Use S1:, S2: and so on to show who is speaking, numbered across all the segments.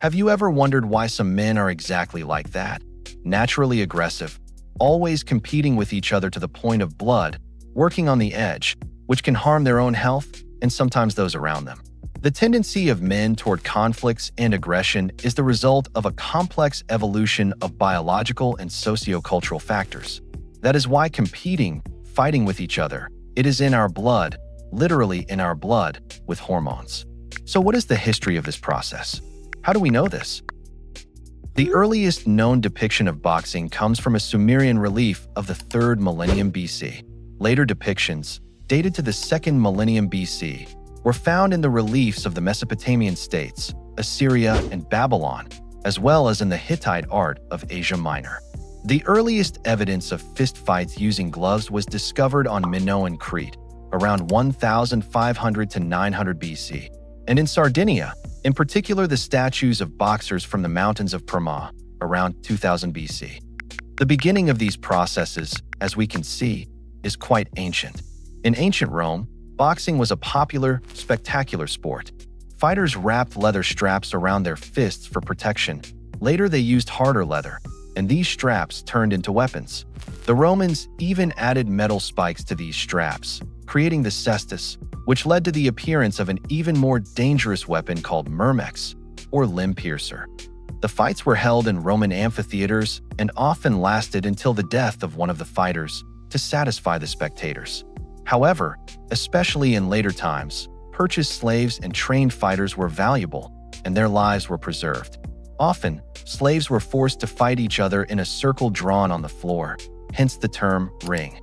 S1: Have you ever wondered why some men are exactly like that? Naturally aggressive, always competing with each other to the point of blood, working on the edge, which can harm their own health and sometimes those around them. The tendency of men toward conflicts and aggression is the result of a complex evolution of biological and sociocultural factors. That is why competing, fighting with each other, it is in our blood, literally in our blood, with hormones. So what is the history of this process? How do we know this? The earliest known depiction of boxing comes from a Sumerian relief of the 3rd millennium BC. Later depictions, dated to the 2nd millennium BC, were found in the reliefs of the Mesopotamian states, Assyria and Babylon, as well as in the Hittite art of Asia Minor. The earliest evidence of fistfights using gloves was discovered on Minoan Crete, around 1500 to 900 BC, and in Sardinia, in particular the statues of boxers from the mountains of Perma, around 2000 BC. The beginning of these processes, as we can see, is quite ancient. In ancient Rome, boxing was a popular, spectacular sport. Fighters wrapped leather straps around their fists for protection. Later they used harder leather, and these straps turned into weapons. The Romans even added metal spikes to these straps, creating the cestus, which led to the appearance of an even more dangerous weapon called myrmex, or limb piercer. The fights were held in Roman amphitheaters and often lasted until the death of one of the fighters to satisfy the spectators. However, especially in later times, purchased slaves and trained fighters were valuable, and their lives were preserved. Often, slaves were forced to fight each other in a circle drawn on the floor, hence the term ring.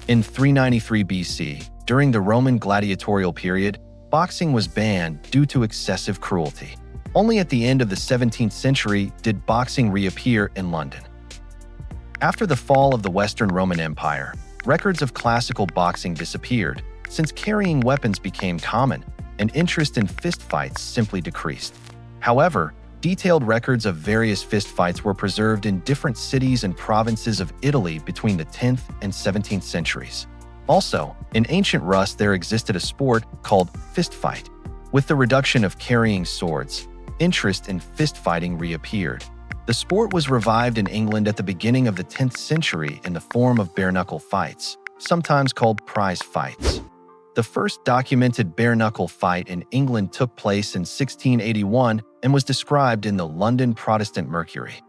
S1: In 393 BC, during the Roman gladiatorial period, boxing was banned due to excessive cruelty. Only at the end of the 17th century did boxing reappear in London. After the fall of the Western Roman Empire, records of classical boxing disappeared, since carrying weapons became common and interest in fistfights simply decreased. However, detailed records of various fistfights were preserved in different cities and provinces of Italy between the 10th and 17th centuries. Also, in ancient Rus there existed a sport called fistfight. With the reduction of carrying swords, interest in fistfighting reappeared. The sport was revived in England at the beginning of the 10th century in the form of bare-knuckle fights, sometimes called prize fights. The first documented bare-knuckle fight in England took place in 1681 and was described in the London Protestant Mercury.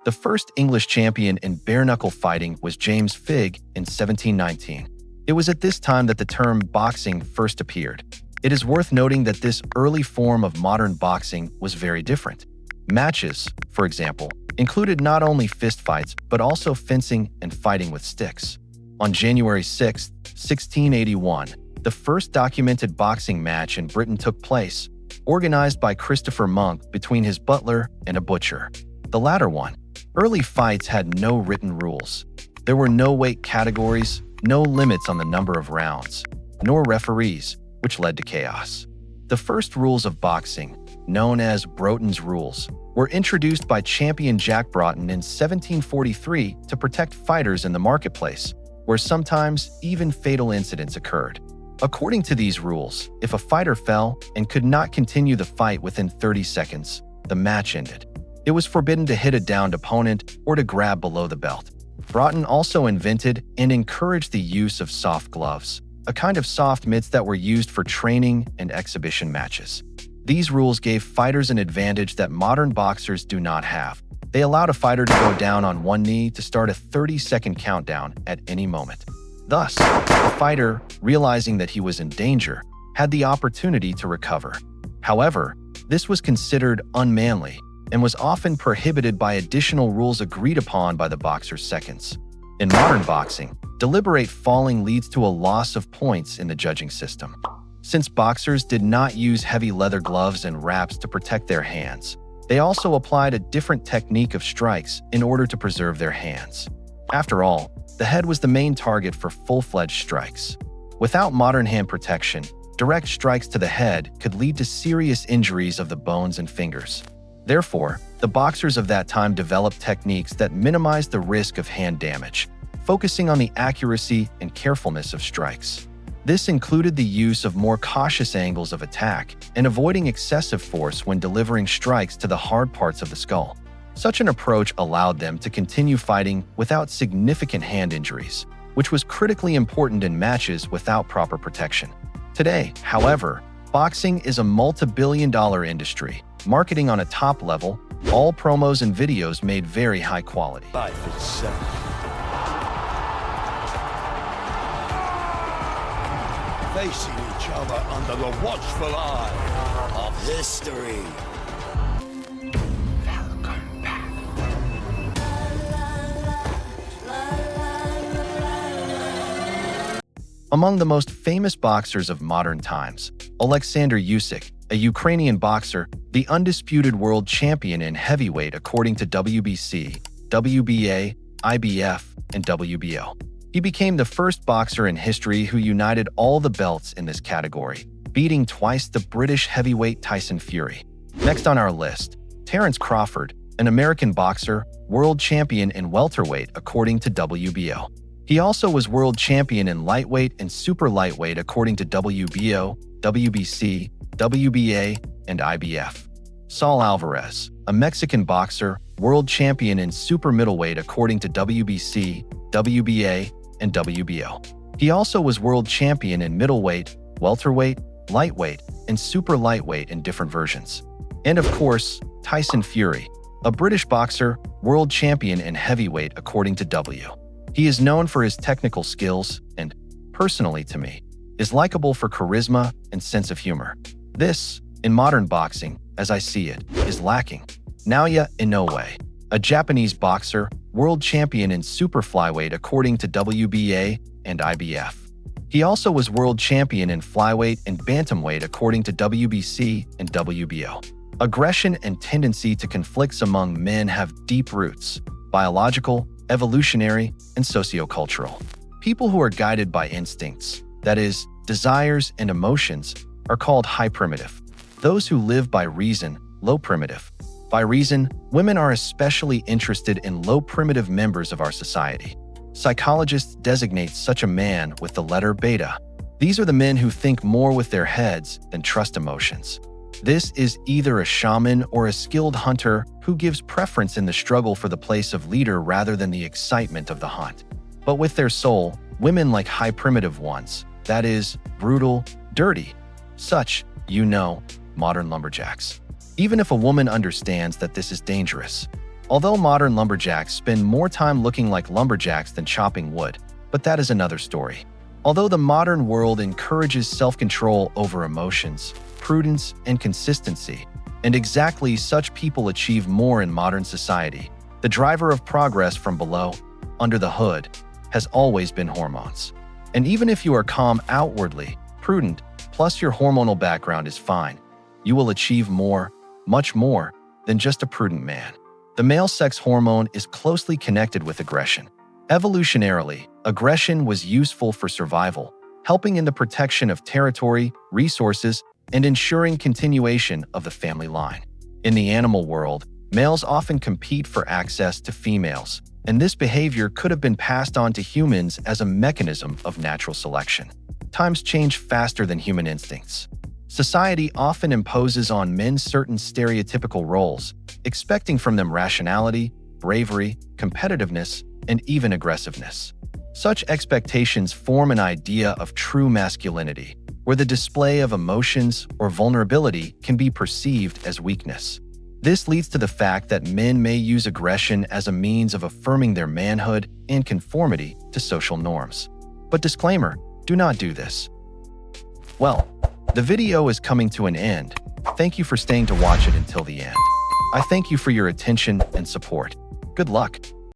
S1: The first English champion in bare-knuckle fighting was James Figg in 1719. It was at this time that the term boxing first appeared. It is worth noting that this early form of modern boxing was very different. Matches, for example, included not only fistfights but also fencing and fighting with sticks. On January 6, 1681, the first documented boxing match in Britain took place, organized by Christopher Monk between his butler and a butcher. The latter one. Early fights had no written rules. There were no weight categories, no limits on the number of rounds, nor referees, which led to chaos. The first rules of boxing, known as Broughton's Rules, were introduced by champion Jack Broughton in 1743 to protect fighters in the marketplace, where sometimes even fatal incidents occurred. According to these rules, if a fighter fell and could not continue the fight within 30 seconds, the match ended. It was forbidden to hit a downed opponent or to grab below the belt. Broughton also invented and encouraged the use of soft gloves, a kind of soft mitts that were used for training and exhibition matches. These rules gave fighters an advantage that modern boxers do not have. They allowed a fighter to go down on one knee to start a 30-second countdown at any moment. Thus, the fighter, realizing that he was in danger, had the opportunity to recover. However, this was considered unmanly and was often prohibited by additional rules agreed upon by the boxer's seconds. In modern boxing, deliberate falling leads to a loss of points in the judging system. Since boxers did not use heavy leather gloves and wraps to protect their hands, they also applied a different technique of strikes in order to preserve their hands. After all, the head was the main target for full-fledged strikes. Without modern hand protection, direct strikes to the head could lead to serious injuries of the bones and fingers. Therefore, the boxers of that time developed techniques that minimized the risk of hand damage, focusing on the accuracy and carefulness of strikes. This included the use of more cautious angles of attack and avoiding excessive force when delivering strikes to the hard parts of the skull. Such an approach allowed them to continue fighting without significant hand injuries, which was critically important in matches without proper protection. Today, however, boxing is a multi-billion-dollar industry, marketing on a top level, all promos and videos made very high quality.
S2: Life itself. Facing each other under the watchful eye of history. Welcome back.
S1: Among the most famous boxers of modern times, Alexander Usyk, a Ukrainian boxer, the undisputed world champion in heavyweight according to WBC, WBA, IBF, and WBO. He became the first boxer in history who united all the belts in this category, beating twice the British heavyweight Tyson Fury. Next on our list, Terence Crawford, an American boxer, world champion in welterweight according to WBO. He also was world champion in lightweight and super lightweight according to WBO, WBC, WBA, and IBF. Saul Alvarez, a Mexican boxer, world champion in super middleweight according to WBC, WBA, and WBO. He also was world champion in middleweight, welterweight, lightweight, and super lightweight in different versions. And of course, Tyson Fury, a British boxer, world champion in heavyweight according to W. He is known for his technical skills and, personally to me, is likable for charisma and sense of humor. This, in modern boxing, as I see it, is lacking. Naoya Inoue, a Japanese boxer, world champion in super flyweight according to WBA and IBF. He also was world champion in flyweight and bantamweight according to WBC and WBO. Aggression and tendency to conflicts among men have deep roots, biological, evolutionary, and sociocultural. People who are guided by instincts, that is, desires and emotions, are called high primitive. Those who live by reason, low primitive. By reason, women are especially interested in low primitive members of our society. Psychologists designate such a man with the letter beta. These are the men who think more with their heads than trust emotions. This is either a shaman or a skilled hunter who gives preference in the struggle for the place of leader rather than the excitement of the hunt. But with their soul, women like high primitive ones, that is, brutal, dirty. Such, modern lumberjacks. Even if a woman understands that this is dangerous. Although modern lumberjacks spend more time looking like lumberjacks than chopping wood, but that is another story. Although the modern world encourages self-control over emotions, prudence, and consistency, and exactly such people achieve more in modern society, the driver of progress from below, under the hood, has always been hormones. And even if you are calm outwardly, prudent, plus your hormonal background is fine, you will achieve more, much more, than just a prudent man. The male sex hormone is closely connected with aggression. Evolutionarily, aggression was useful for survival, helping in the protection of territory, resources, and ensuring continuation of the family line. In the animal world, males often compete for access to females, and this behavior could have been passed on to humans as a mechanism of natural selection. Times change faster than human instincts. Society often imposes on men certain stereotypical roles, expecting from them rationality, bravery, competitiveness, and even aggressiveness. Such expectations form an idea of true masculinity, where the display of emotions or vulnerability can be perceived as weakness. This leads to the fact that men may use aggression as a means of affirming their manhood and conformity to social norms. But disclaimer, do not do this. Well, the video is coming to an end. Thank you for staying to watch it until the end. I thank you for your attention and support. Good luck.